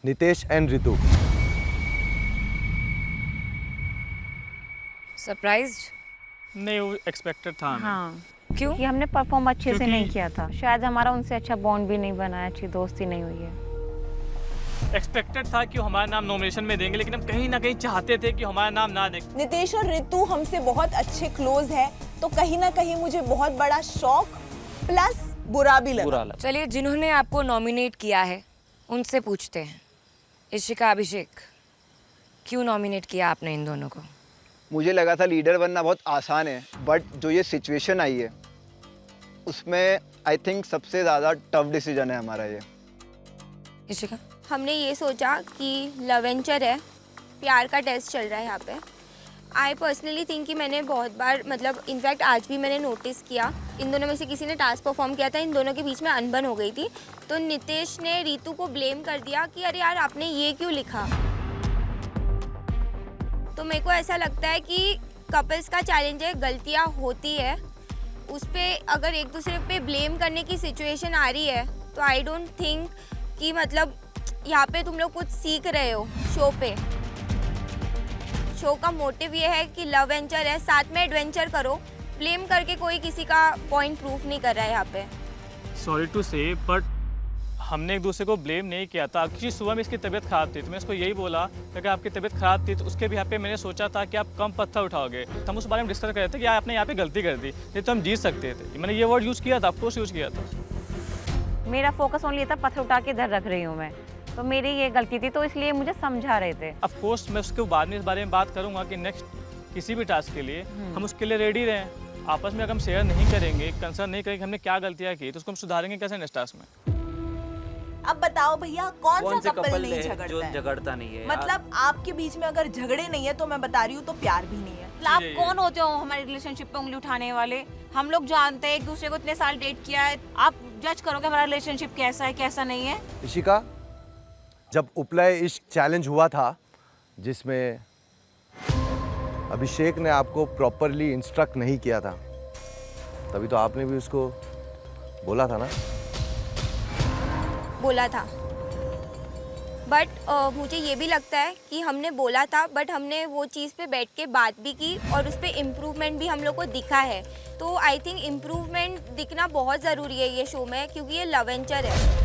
Nitesh and Ritu. Surprised? नहीं, वो expected था हमें। हाँ, क्यों? कि हमने परफॉर्म अच्छे से क्योंकि- नहीं किया था। शायद हमारा उनसे अच्छा बॉन्ड भी नहीं बना है, अच्छी दोस्ती नहीं हुई है। एक्सपेक्टेड था कि वो हमारा नाम नॉमिनेशन में देंगे, लेकिन हम कहीं ना कहीं चाहते थे कि हमारा नाम ना दें। नितेश और रितु हमसे बहुत अच्छे क्लोज है, तो कहीं ना कहीं मुझे बहुत बड़ा शौक प्लस बुरा भी लगा। चलिए, जिन्होंने आपको नॉमिनेट किया है उनसे पूछते हैं। इशिका, अभिषेक, क्यों नॉमिनेट किया आपने इन दोनों को? मुझे लगा था लीडर बनना बहुत आसान है, बट जो ये सिचुएशन आई है उसमें आई थिंक सबसे ज़्यादा टफ डिसीजन है हमारा ये। इशिका? हमने ये सोचा कि लव वेंचर है, प्यार का टेस्ट चल रहा है यहाँ पे। आई पर्सनली थिंक कि मैंने बहुत बार, मतलब इनफैक्ट आज भी मैंने नोटिस किया, इन दोनों में से किसी ने टास्क परफॉर्म किया था, इन दोनों के बीच में अनबन हो गई थी। तो नितेश ने रितु को ब्लेम कर दिया कि अरे यार आपने ये क्यों लिखा। तो मेरे को ऐसा लगता है कि कपल्स का चैलेंज है, गलतियाँ होती है, उस पर अगर एक दूसरे पे ब्लेम करने की सिचुएशन आ रही है तो आई डोंट थिंक कि मतलब यहाँ पे तुम लोग कुछ सीख रहे हो शो पे। शो का मोटिव ये है कि लव वेंचर है, साथ में एडवेंचर करो। ब्लेम करके कोई किसी का पॉइंट प्रूफ नहीं कर रहा है यहाँ पे। सॉरी टू से, बट हमने एक दूसरे को ब्लेम नहीं किया था, क्योंकि सुबह में इसकी तबीयत ख़राब थी, तो मैं इसको यही बोला कि अगर आपकी तबीयत ख़राब थी तो उसके भी यहाँ पे मैंने सोचा था कि आप कम पत्थर उठाओगे। तो हम उस बारे में डिस्कस कर रहे थे कि आपने यहाँ पे गलती कर दी, नहीं तो हम जीत सकते थे। मैंने ये वर्ड यूज़ किया था, ऑफकोर्स यूज़ किया था। मेरा फोकस ओनली था पत्थर उठा के इधर रख रही हूँ मैं, तो मेरी ये गलती थी, तो इसलिए मुझे समझा रहे थे। ऑफकोर्स मैं उसके बाद में इस बारे में बात करूँगा कि नेक्स्ट किसी भी टास्क के लिए हम उसके लिए रेडी रहें। आपस में अगर हम शेयर नहीं करेंगे, कंसर्न नहीं करेंगे हमने क्या गलतियाँ की, तो उसको हम सुधारेंगे कैसे नेक्स्ट टास्क में? अब बताओ भैया, कौन सा कपल नहीं जो झगड़ता है? झगड़ता नहीं है। मतलब आपके बीच में अगर झगड़े नहीं है तो मैं बता रही हूँ तो प्यार भी नहीं है। आप कौन होते हो हमारे रिलेशनशिप पे उंगली उठाने वाले? हम लोग जानते हैं एक दूसरे को, इतने साल डेट किया है, आप जज करोगे हमारा रिलेशनशिप कैसा है कैसा नहीं है? इशिका, जब उपलय इश्क चैलेंज हुआ था जिसमें अभिषेक ने आपको प्रॉपरली इंस्ट्रक्ट नहीं किया था, तभी तो आपने भी उसको बोला था ना? बोला था, बट मुझे ये भी लगता है कि हमने बोला था, बट हमने वो चीज़ पे बैठ के बात भी की और उस पर इम्प्रूवमेंट भी हम लोग को दिखा है। तो आई थिंक इम्प्रूवमेंट दिखना बहुत ज़रूरी है ये शो में, क्योंकि ये लव वेंचर है।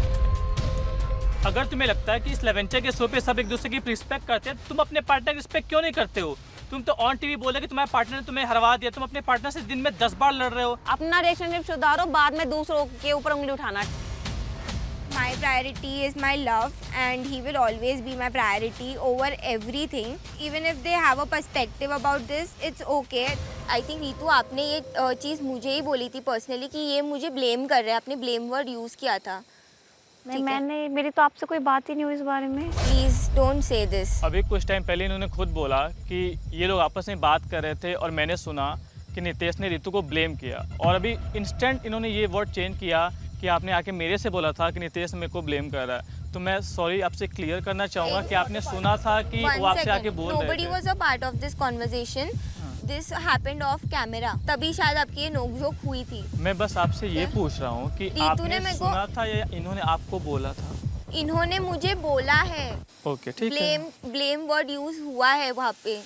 अगर तुम्हें लगता है कि इस लेवेंचर के शो पे सब एक दूसरे की रिस्पेक्ट करते हैं, तुम अपने पार्टनर की रिस्पेक्ट क्यों नहीं करते हो? तुम तो ऑन टीवी बोले कि तुम्हारे पार्टनर ने तुम्हें हरवा दिया, तुम अपने पार्टनर से दिन में 10 बार लड़ रहे हो। अपना रिलेशनशिप सुधारो, बाद में दूसरों के ऊपर उंगली उठाना। My priority is my love and he will always be my priority over everything. Even if they have a perspective about this, it's okay. I think Ritu आपने ये चीज़ मुझे ही बोली थी पर्सनली कि ये मुझे ब्लेम कर रहे हैं, आपने ब्लेम वर्ड यूज़ किया था। नहीं, मैंने, मेरी तो आपसे कोई बात ही नहीं हुई इस बारे में। Please don't say this. अभी कुछ टाइम पहले इन्होंने खुद बोला कि ये लोग आपस में बात कर रहे थे और मैंने सुना कि नितेश ने रितु को ब्लेम किया, और अभी इंस्टेंट इन्होंने ये वर्ड चेंज किया कि आपने आके मेरे से बोला था कि नितेश मेरे को ब्लेम कर रहा है। तो मैं सॉरी आपसे क्लियर करना चाहूँगा कि आपने सुना था कि वो आपसे आके बोल रहे Nobody थे। was a part of this conversation. This happened off camera. तभी शायद आपकी ये नोकझोंक हुई थी। मैं बस आपसे ये पूछ रहा हूँ कि रितु ने आपने मेरे को- सुना था या इन्होंने आपको बोला था? इन्होंने मुझे बोला है। ओके, ठीक है। ब्लेम वर्ड यूज हुआ है वहाँ पे।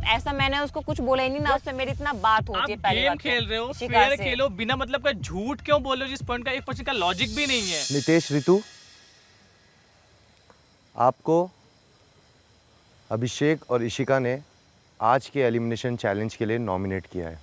ऐसा मैंने उसको कुछ बोला ही नहीं ना, उससे मेरी इतना बात आप होती है। पहली गेम बात तो खेल रहे हो, शिका फेयर से। खेलो, बिना मतलब का झूठ क्यों बोल रहे हो जिस पॉइंट का 1% का लॉजिक भी नहीं है? नितेश, रितु, आपको अभिषेक और इशिका ने आज के एलिमिनेशन चैलेंज के लिए नॉमिनेट किया है।